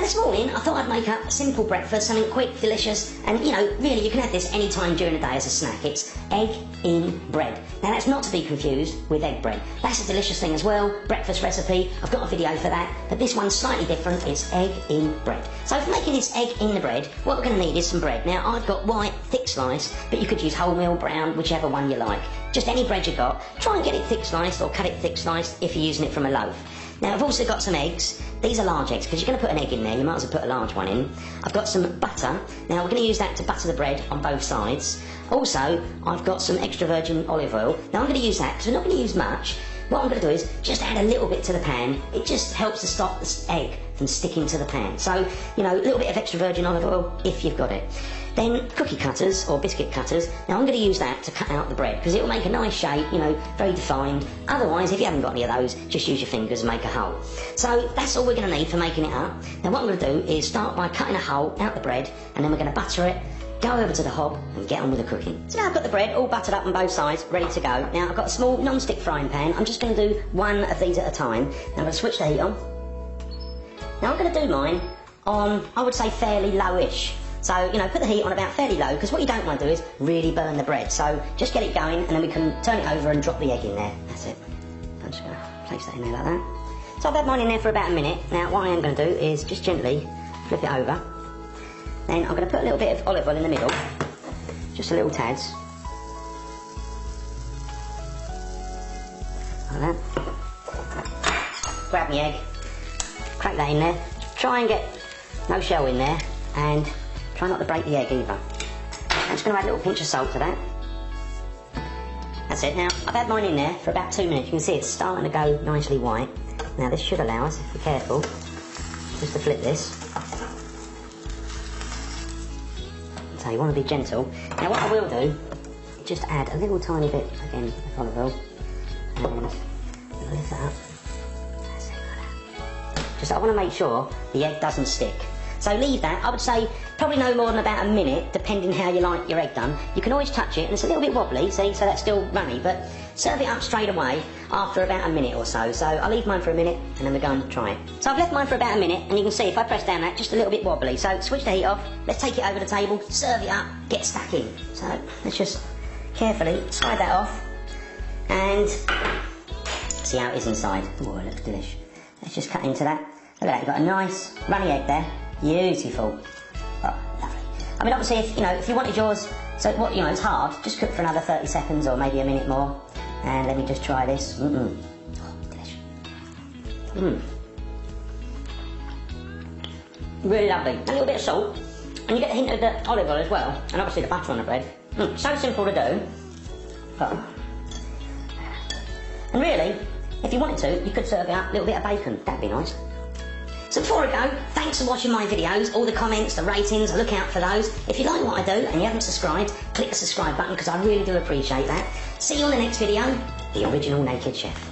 Now this morning, I thought I'd make up a simple breakfast, something quick, delicious, and you know, really you can have this any time during the day as a snack. It's egg in bread. Now that's not to be confused with egg bread. That's a delicious thing as well, breakfast recipe. I've got a video for that, but this one's slightly different. It's egg in bread. So for making this egg in the bread, what we're going to need is some bread. Now I've got white, thick slice, but you could use wholemeal, brown, whichever one you like. Just any bread you got. Try and get it thick sliced or cut it thick sliced if you're using it from a loaf. Now I've also got some eggs. These are large eggs because you're going to put an egg in there, you might as well put a large one in. I've got some butter. Now we're going to use that to butter the bread on both sides. Also, I've got some extra virgin olive oil. Now I'm going to use that because we're not going to use much. What I'm going to do is just add a little bit to the pan. It just helps to stop the egg from sticking to the pan. So, you know, a little bit of extra virgin olive oil if you've got it. Then cookie cutters or biscuit cutters. Now I'm going to use that to cut out the bread because it will make a nice shape, you know, very defined. Otherwise, if you haven't got any of those, just use your fingers and make a hole. So that's all we're going to need for making it up. Now what I'm going to do is start by cutting a hole out the bread, and then we're going to butter it, go over to the hob and get on with the cooking. So now I've got the bread all buttered up on both sides, ready to go. Now I've got a small non-stick frying pan. I'm just going to do one of these at a time. Now I'm going to switch the heat on. Now I'm going to do mine on, I would say, fairly lowish. So, you know, put the heat on about fairly low, because what you don't want to do is really burn the bread. So just get it going, and then we can turn it over and drop the egg in there. That's it. I'm just going to place that in there like that. So I've had mine in there for about a minute. Now what I am going to do is just gently flip it over. Then I'm going to put a little bit of olive oil in the middle, just a little tad. Like that. Grab my egg, crack that in there. Try and get no shell in there, and try not to break the egg either. I'm just going to add a little pinch of salt to that. That's it. Now I've had mine in there for about 2 minutes. You can see it's starting to go nicely white. Now this should allow us, if we're careful, just to flip this. So you want to be gentle. Now what I will do, just add a little tiny bit, again, of olive oil, and lift that up. That's it, like that. Just I want to make sure the egg doesn't stick. So leave that, I would say, probably no more than about a minute, depending how you like your egg done. You can always touch it, and it's a little bit wobbly, see, so that's still runny, but serve it up straight away after about a minute or so. So I'll leave mine for a minute, and then we're going to try it. So I've left mine for about a minute, and you can see if I press down that, just a little bit wobbly. So switch the heat off, let's take it over the table, serve it up, get stuck in. So let's just carefully slide that off, and see how it is inside. Oh, it looks delish. Let's just cut into that. Look at that, you've got a nice runny egg there. Beautiful. Oh, lovely. I mean, obviously, if you wanted yours, so what, it's hard, just cook for another 30 seconds or maybe a minute more. And let me just try this. Oh, delicious. Really lovely. A little bit of salt. And you get a hint of the olive oil as well. And obviously the butter on the bread. So simple to do. Oh. And really, if you wanted to, you could serve it up a little bit of bacon. That'd be nice. So before I go, thanks for watching my videos, all the comments, the ratings, I look out for those. If you like what I do and you haven't subscribed, click the subscribe button because I really do appreciate that. See you on the next video, the original Naked Chef.